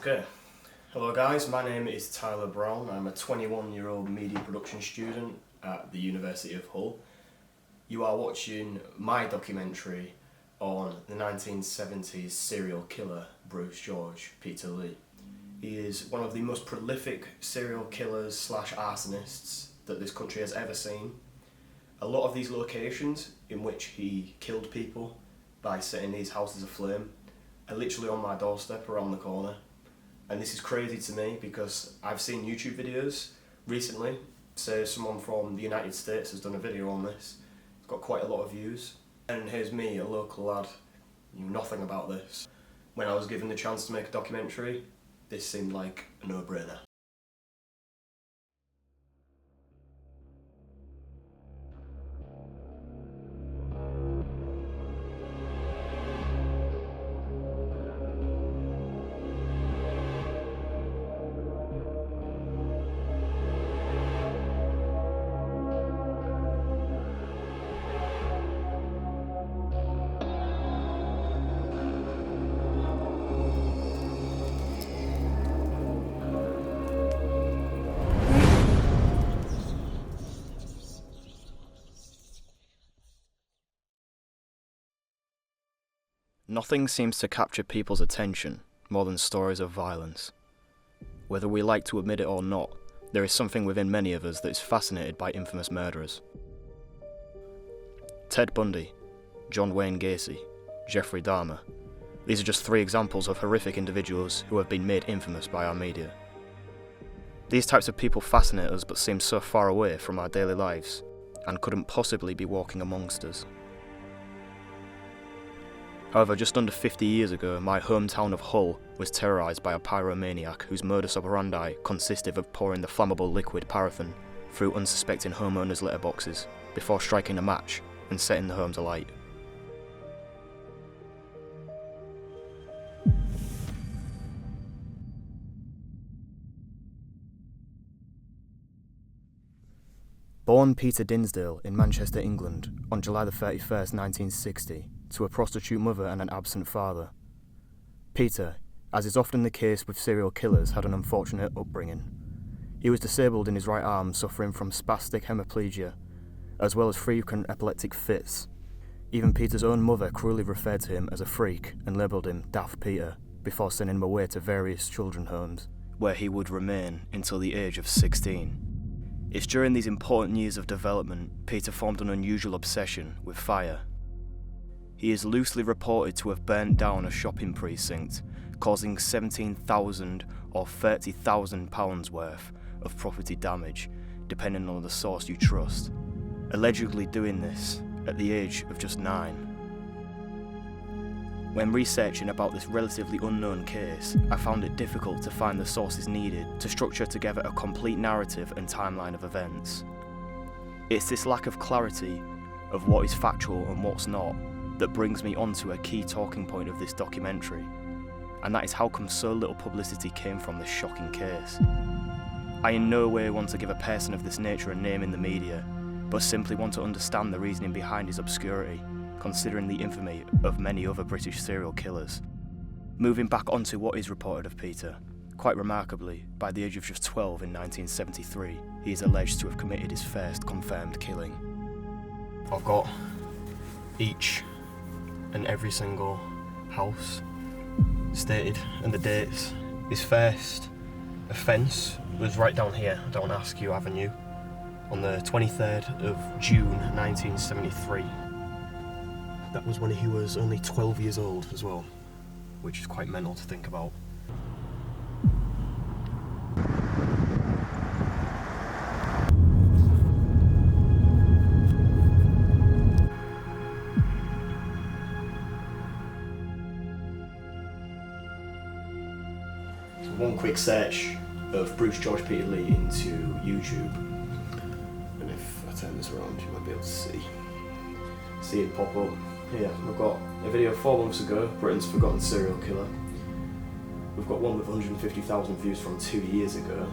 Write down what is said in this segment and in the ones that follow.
Okay, hello guys, my name is Tyler Brown. I'm a 21-year-old media production student at the University of Hull. You are watching my documentary on the 1970s serial killer Bruce George Peter Lee. He is one of the most prolific serial killers slash arsonists that this country has ever seen. A lot of these locations in which he killed people by setting these houses aflame are literally on my doorstep around the corner. And this is crazy to me because I've seen YouTube videos recently, say someone from the United States has done a video on this. It's got quite a lot of views. And here's me, a local lad, knew nothing about this. When I was given the chance to make a documentary, this seemed like a no-brainer. Nothing seems to capture people's attention more than stories of violence. Whether we like to admit it or not, there is something within many of us that is fascinated by infamous murderers. Ted Bundy, John Wayne Gacy, Jeffrey Dahmer. These are just three examples of horrific individuals who have been made infamous by our media. These types of people fascinate us but seem so far away from our daily lives and couldn't possibly be walking amongst us. However, just under 50 years ago, my hometown of Hull was terrorised by a pyromaniac whose modus operandi consisted of pouring the flammable liquid paraffin through unsuspecting homeowners' letterboxes before striking a match and setting the homes alight. Born Peter Dinsdale in Manchester, England, on July 31st, 1960, to a prostitute mother and an absent father. Peter, as is often the case with serial killers, had an unfortunate upbringing. He was disabled in his right arm, suffering from spastic hemiplegia, as well as frequent epileptic fits. Even Peter's own mother cruelly referred to him as a freak and labelled him Daft Peter, before sending him away to various children's homes, where he would remain until the age of 16. It's during these important years of development, Peter formed an unusual obsession with fire. He is loosely reported to have burnt down a shopping precinct, causing £17,000 or £30,000 worth of property damage, depending on the source you trust, allegedly doing this at the age of just 9. When researching about this relatively unknown case, I found it difficult to find the sources needed to structure together a complete narrative and timeline of events. It's this lack of clarity of what is factual and what's not that brings me onto a key talking point of this documentary, and that is how come so little publicity came from this shocking case. I in no way want to give a person of this nature a name in the media, but simply want to understand the reasoning behind his obscurity, considering the infamy of many other British serial killers. Moving back onto what is reported of Peter, quite remarkably, by the age of just 12 in 1973, he is alleged to have committed his first confirmed killing. I've got each and every single house stated and the dates. His first offence was right down here, Don't Ask You Avenue, on the 23rd of June 1973. That was when he was only 12 years old as well, which is quite mental to think about. One quick search of Bruce George Peter Lee into YouTube, and if I turn this around you might be able to see it pop up. Here, we've got a video 4 months ago, Britain's Forgotten Serial Killer. We've got one with 150,000 views from 2 years ago.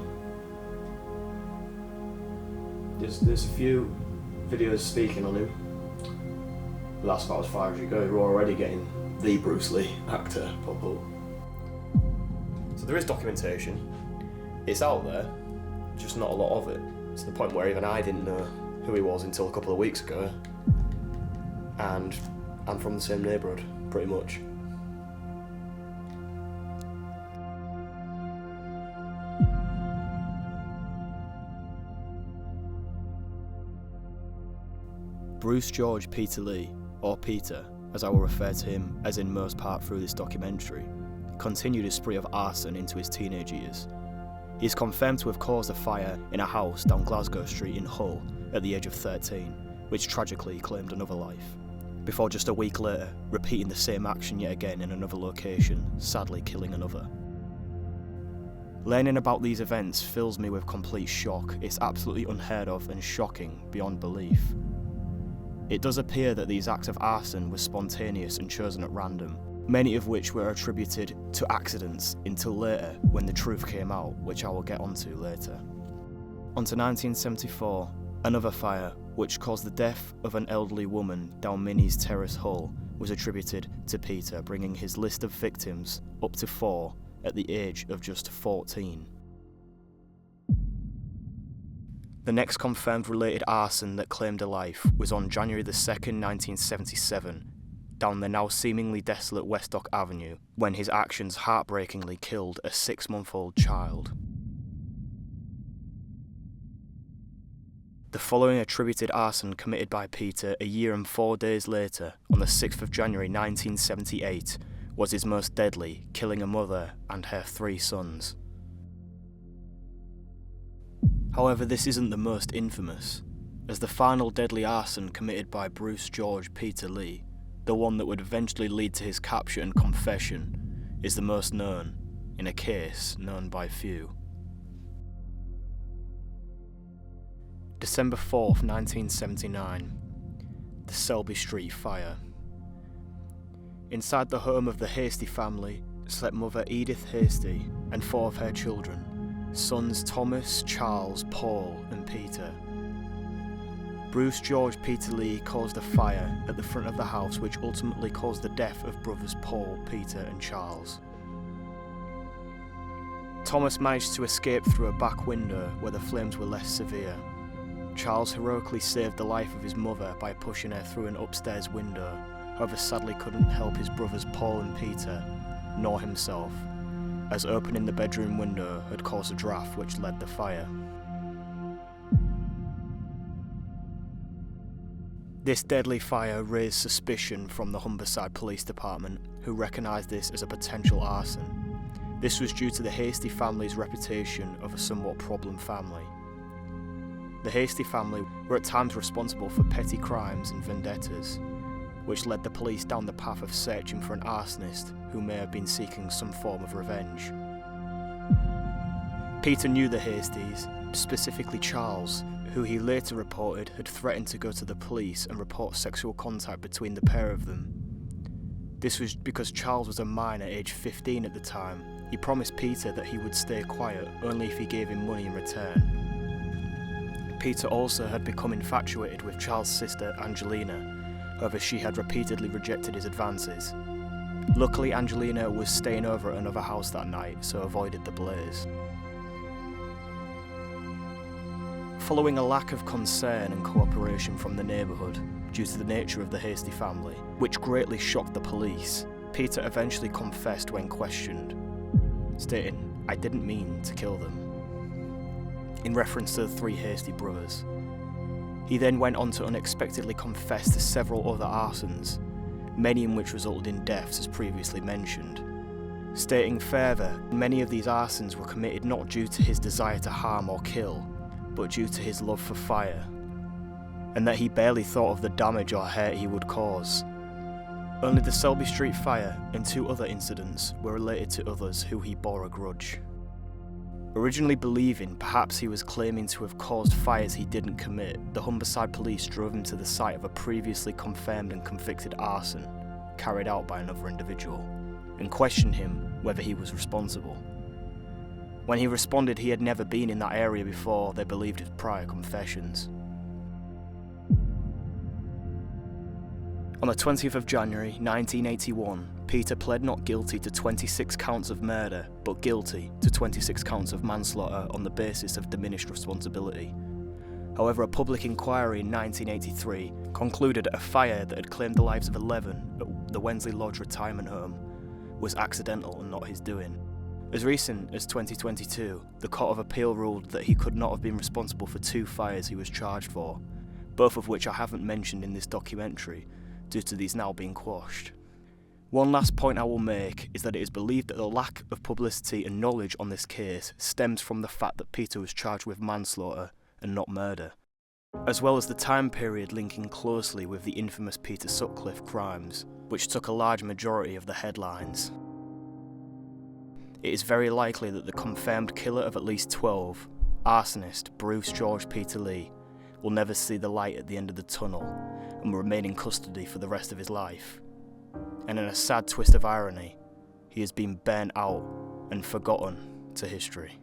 There's a few videos speaking on him, but that's about as far as you go. You're already getting the Bruce Lee actor pop up. So there is documentation. It's out there, just not a lot of it. To the point where even I didn't know who he was until a couple of weeks ago. And I'm from the same neighbourhood, pretty much. Bruce George Peter Lee, or Peter, as I will refer to him as in most part through this documentary, continued his spree of arson into his teenage years. He is confirmed to have caused a fire in a house down Glasgow Street in Hull at the age of 13, which tragically claimed another life, before just a week later repeating the same action yet again in another location, sadly killing another. Learning about these events fills me with complete shock. It's absolutely unheard of and shocking beyond belief. It does appear that these acts of arson were spontaneous and chosen at random, many of which were attributed to accidents until later when the truth came out, which I will get onto later. Onto 1974, another fire, which caused the death of an elderly woman down Minnie's Terrace, Hull, was attributed to Peter, bringing his list of victims up to 4 at the age of just 14. The next confirmed related arson that claimed a life was on January the 2nd, 1977, down the now seemingly desolate Westdock Avenue, when his actions heartbreakingly killed a 6-month-old child. The following attributed arson committed by Peter a year and 4 days later, on the 6th of January 1978, was his most deadly, killing a mother and her 3 sons. However, this isn't the most infamous, as the final deadly arson committed by Bruce George Peter Lee, the one that would eventually lead to his capture and confession, is the most known, in a case known by few. December 4th, 1979. The Selby Street Fire. Inside the home of the Hasty family slept mother Edith Hasty and 4 of her children, sons Thomas, Charles, Paul and Peter. Bruce George Peter Lee caused a fire at the front of the house which ultimately caused the death of brothers Paul, Peter and Charles. Thomas managed to escape through a back window where the flames were less severe. Charles heroically saved the life of his mother by pushing her through an upstairs window, however sadly couldn't help his brothers Paul and Peter, nor himself, as opening the bedroom window had caused a draft which led the fire. This deadly fire raised suspicion from the Humberside Police Department, who recognised this as a potential arson. This was due to the Hasty family's reputation of a somewhat problem family. The Hasty family were at times responsible for petty crimes and vendettas, which led the police down the path of searching for an arsonist who may have been seeking some form of revenge. Peter knew the Hasties, specifically Charles, who he later reported had threatened to go to the police and report sexual contact between the pair of them. This was because Charles was a minor, aged 15 at the time. He promised Peter that he would stay quiet only if he gave him money in return. Peter also had become infatuated with Charles' sister Angelina, however she had repeatedly rejected his advances. Luckily, Angelina was staying over at another house that night, so avoided the blaze. Following a lack of concern and cooperation from the neighbourhood, due to the nature of the Hasty family, which greatly shocked the police, Peter eventually confessed when questioned, stating, "I didn't mean to kill them," in reference to the 3 Hasty brothers. He then went on to unexpectedly confess to several other arsons, many in which resulted in deaths as previously mentioned, stating further many of these arsons were committed not due to his desire to harm or kill, but due to his love for fire, and that he barely thought of the damage or hurt he would cause. Only the Selby Street fire and 2 other incidents were related to others who he bore a grudge. Originally believing perhaps he was claiming to have caused fires he didn't commit, the Humberside police drove him to the site of a previously confirmed and convicted arson carried out by another individual, and questioned him whether he was responsible. When he responded he had never been in that area before, they believed his prior confessions. On the 20th of January 1981, Peter pled not guilty to 26 counts of murder, but guilty to 26 counts of manslaughter on the basis of diminished responsibility. However, a public inquiry in 1983 concluded a fire that had claimed the lives of 11 at the Wensley Lodge retirement home was accidental and not his doing. As recent as 2022, the Court of Appeal ruled that he could not have been responsible for 2 fires he was charged for, both of which I haven't mentioned in this documentary due to these now being quashed. One last point I will make is that it is believed that the lack of publicity and knowledge on this case stems from the fact that Peter was charged with manslaughter and not murder, as well as the time period linking closely with the infamous Peter Sutcliffe crimes, which took a large majority of the headlines. It is very likely that the confirmed killer of at least 12, arsonist Bruce George Peter Lee, will never see the light at the end of the tunnel and will remain in custody for the rest of his life. And in a sad twist of irony, he has been burnt out and forgotten to history.